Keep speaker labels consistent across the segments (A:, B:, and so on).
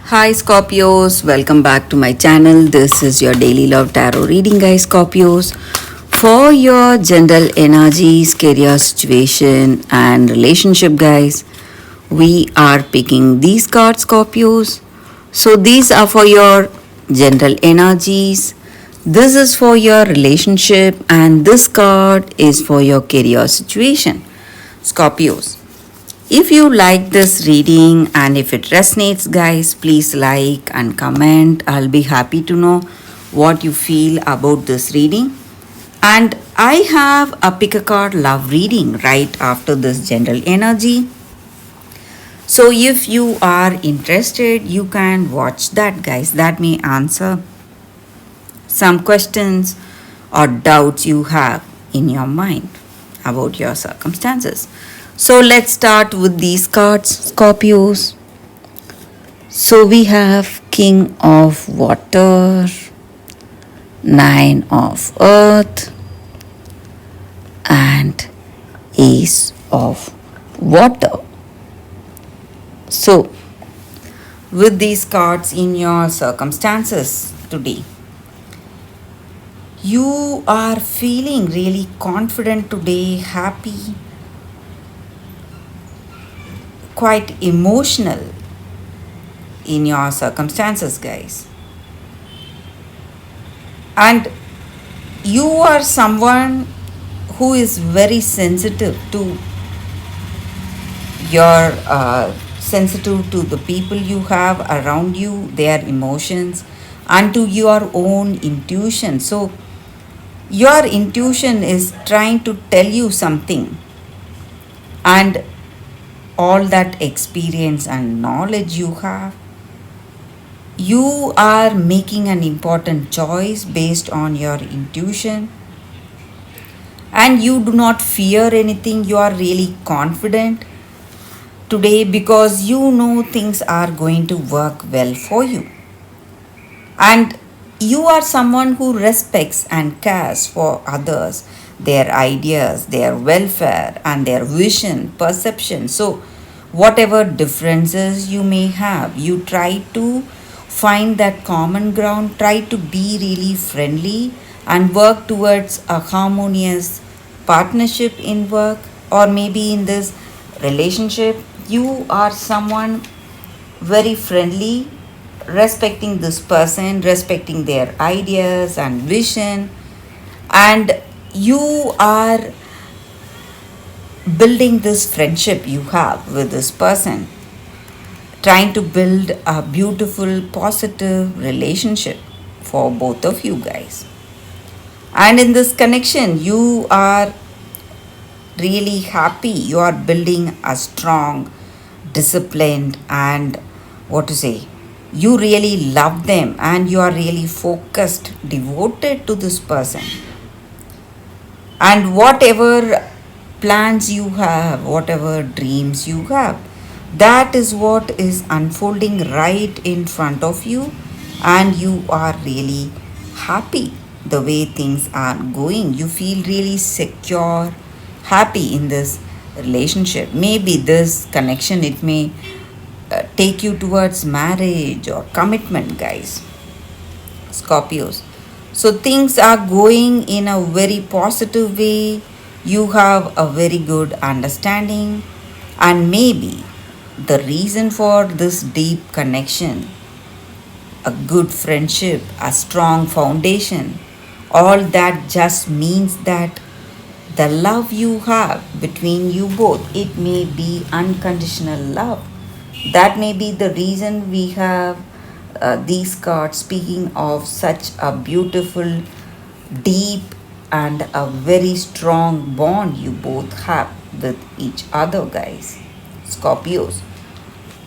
A: Hi Scorpios, welcome back to my channel. This is your daily love tarot reading, guys. Scorpios, for your general energies, career situation, and relationship, guys. We are picking these cards, Scorpios. So these are for your general energies. This is for your relationship, and this card is for your career situation, Scorpios. If you like this reading and if it resonates, guys, please like and comment. I'll be happy to know what you feel about this reading. And I have a pick a card love reading right after this general energy. So if you are interested, you can watch that, guys. That may answer some questions or doubts you have in your mind about your circumstances. So let's start with these cards, Scorpios. So we have King of Water, Nine of Earth, and Ace of Water. So, with these cards in your circumstances today, you are feeling really confident today, happy, quite emotional in your circumstances, guys. And you are someone who is very sensitive to your sensitive to the people you have around you, their emotions, and to your own intuition. So your intuition is trying to tell you something, and all that experience and knowledge you have, you are making an important choice based on your intuition, and you do not fear anything. You are really confident today because you know things are going to work well for you, and you are someone who respects and cares for others, their ideas, their welfare, and their vision, perception. So, whatever differences you may have, you try to find that common ground, try to be really friendly, and work towards a harmonious partnership in work or maybe in this relationship. You are someone very friendly, respecting this person, respecting their ideas and vision, and you are building this friendship you have with this person, trying to build a beautiful, positive relationship for both of you guys. And in this connection, you are really happy. You are building a strong, disciplined, and what to say, you really love them and you are really focused, devoted to this person. And whatever plans you have, whatever dreams you have, that is what is unfolding right in front of you, and you are really happy the way things are going. You feel really secure, happy in this relationship. Maybe this connection, it may take you towards marriage or commitment, guys, Scorpios. So things are going in a very positive way. You have a very good understanding, and maybe the reason for this deep connection, a good friendship, a strong foundation, all that just means that the love you have between you both, it may be unconditional love. That may be the reason we have these cards speaking of such a beautiful, deep, and a very strong bond you both have with each other, guys, Scorpios.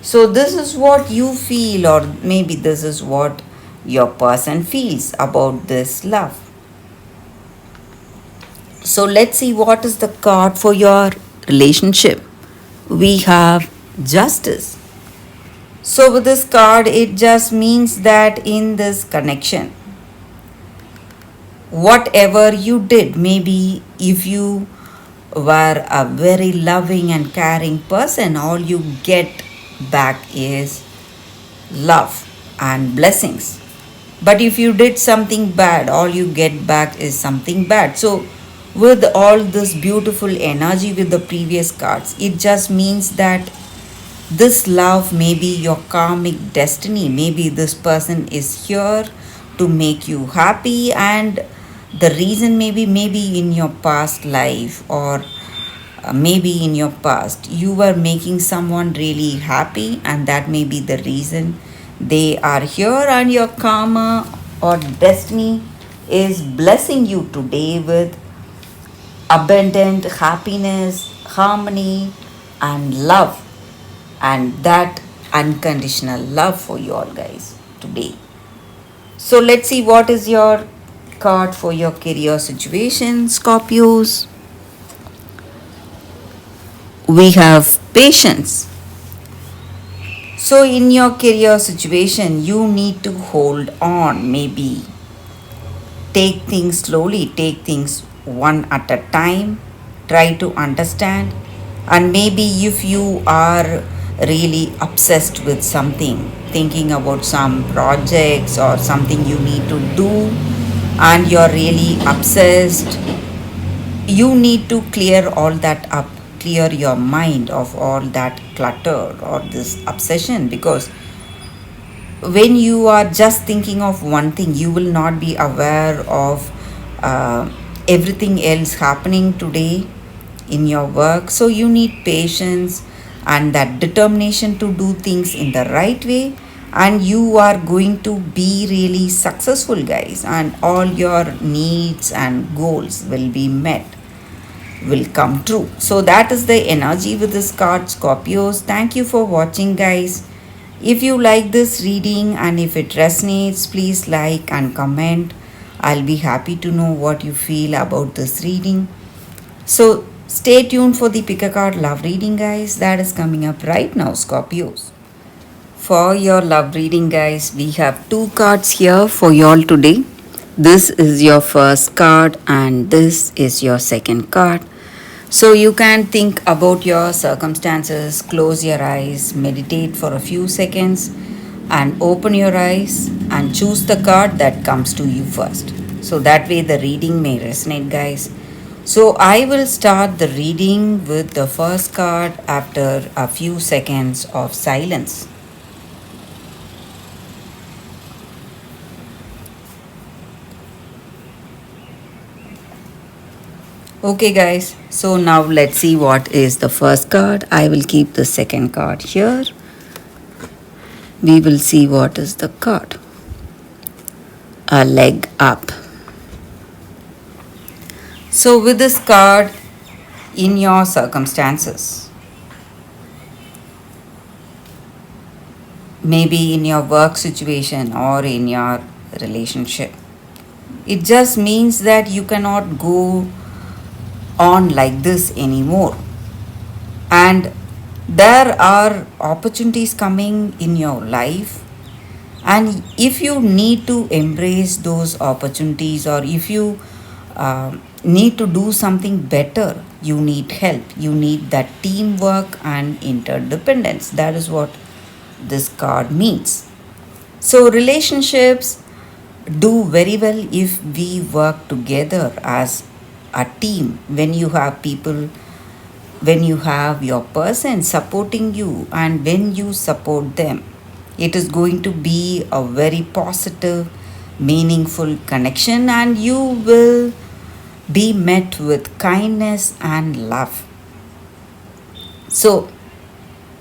A: So this is what you feel, or maybe this is what your person feels about this love. So let's see what is the card for your relationship. We have Justice. So with this card, it just means that in this connection, whatever you did, maybe if you were a very loving and caring person, all you get back is love, and blessings. But if you did something bad, all you get back is something bad. So, with all this beautiful energy with the previous cards, it just means that this love may be your karmic destiny. Maybe this person is here to make you happy, and the reason maybe in your past life, or maybe in your past you were making someone really happy, and that may be the reason they are here, and your karma or destiny is blessing you today with abundant happiness, harmony, and love, and that unconditional love for you all guys today. So let's see what is your card for your career situation, Scorpios. We have patience. So, in your career situation, you need to hold on, maybe take things slowly, take things one at a time, try to understand. And maybe if you are really obsessed with something, thinking about some projects or something you need to do, and you're really obsessed, you need to clear all that up, clear your mind of all that clutter or this obsession, because when you are just thinking of one thing, you will not be aware of uh, everything else happening today in your work. So you need patience and that determination to do things in the right way, and you are going to be really successful guys, and all your needs and goals will be met, will come true. So that is the energy with this card, Scorpios. Thank you for watching, guys. If you like this reading and if it resonates, please like and comment. I'll be happy to know what you feel about this reading. So stay tuned for the pick a card love reading, guys. That is coming up right now, Scorpios. For your love reading, guys, we have two cards here for y'all today. This is your first card, and this is your second card. So you can think about your circumstances, close your eyes, meditate for a few seconds, and open your eyes and choose the card that comes to you first. So that way the reading may resonate, guys. So I will start the reading with the first card after a few seconds of silence. Okay, guys, so now let's see what is the first card. I will keep the second card here. We will see what is the card. A leg up. So, with this card, in your circumstances, maybe in your work situation or in your relationship, it just means that you cannot go on like this anymore, and there are opportunities coming in your life, and if you need to embrace those opportunities, or if you need to do something better, you need help, you need that teamwork and interdependence. That is what this card means. So relationships do very well if we work together as a team. When you have people, when you have your person supporting you, and when you support them, it is going to be a very positive, meaningful connection, and you will be met with kindness and love. So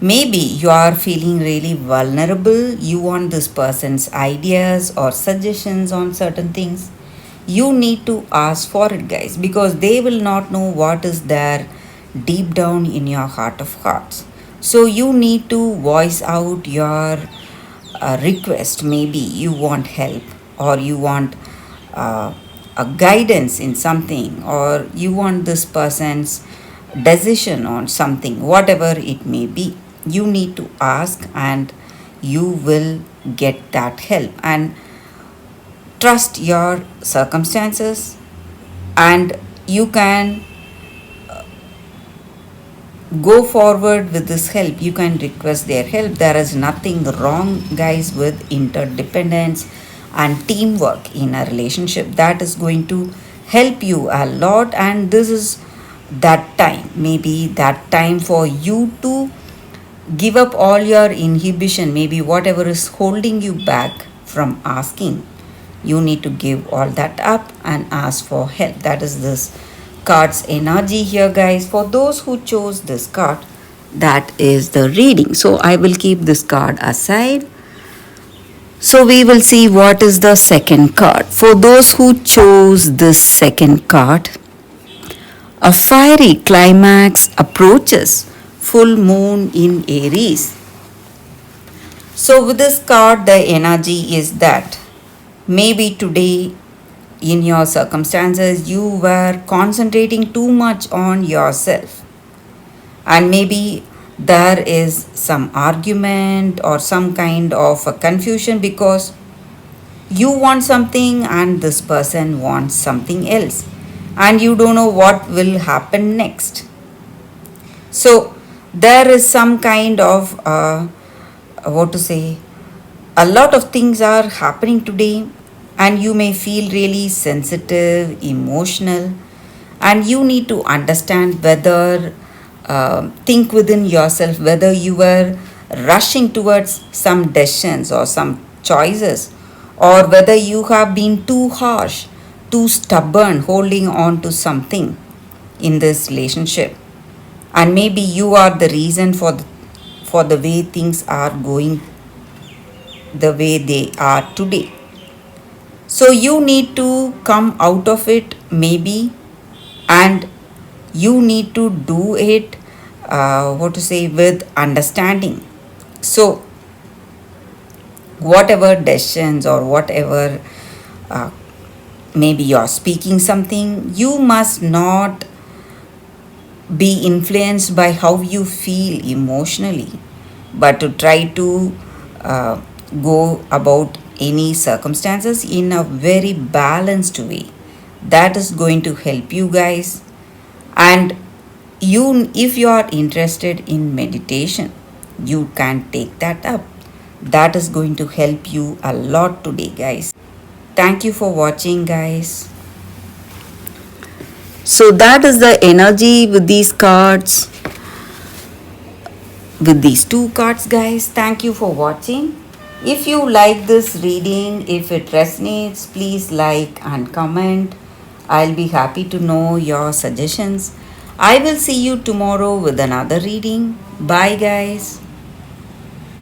A: maybe you are feeling really vulnerable, you want this person's ideas or suggestions on certain things. You need to ask for it, guys, because they will not know what is there deep down in your heart of hearts. So you need to voice out your request. Maybe you want help, or you want a guidance in something, or you want this person's decision on something, whatever it may be. You need to ask, and you will get that help. And trust your circumstances, and you can go forward with this help. You can request their help. There is nothing wrong, guys, with interdependence and teamwork in a relationship. That is going to help you a lot, and this is that time, maybe that time for you to give up all your inhibition, maybe whatever is holding you back from asking. You need to give all that up and ask for help. That is this card's energy here, guys. For those who chose this card, that is the reading. So I will keep this card aside. So we will see what is the second card. For those who chose this second card, a fiery climax approaches, full moon in Aries. So with this card, the energy is that maybe today in your circumstances you were concentrating too much on yourself, and maybe there is some argument or some kind of a confusion because you want something and this person wants something else, and you don't know what will happen next. So there is some kind of what to say, a lot of things are happening today, and you may feel really sensitive, emotional, and you need to understand whether think within yourself whether you were rushing towards some decisions or some choices, or whether you have been too harsh, too stubborn, holding on to something in this relationship, and maybe you are the reason for the way things are going the way they are today. So you need to come out of it, maybe, and you need to do it, what to say, with understanding. So whatever decisions or whatever, uh, maybe you're speaking something, you must not be influenced by how you feel emotionally, but to try to uh, go about any circumstances in a very balanced way. That is going to help you, guys. And you, if you are interested in meditation, you can take that up. That is going to help you a lot today, guys. Thank you for watching, guys. So that is the energy with these cards, with these two cards, guys. Thank you for watching. If you like this reading, if it resonates, please like and comment. I'll be happy to know your suggestions. I will see you tomorrow with another reading. Bye, guys.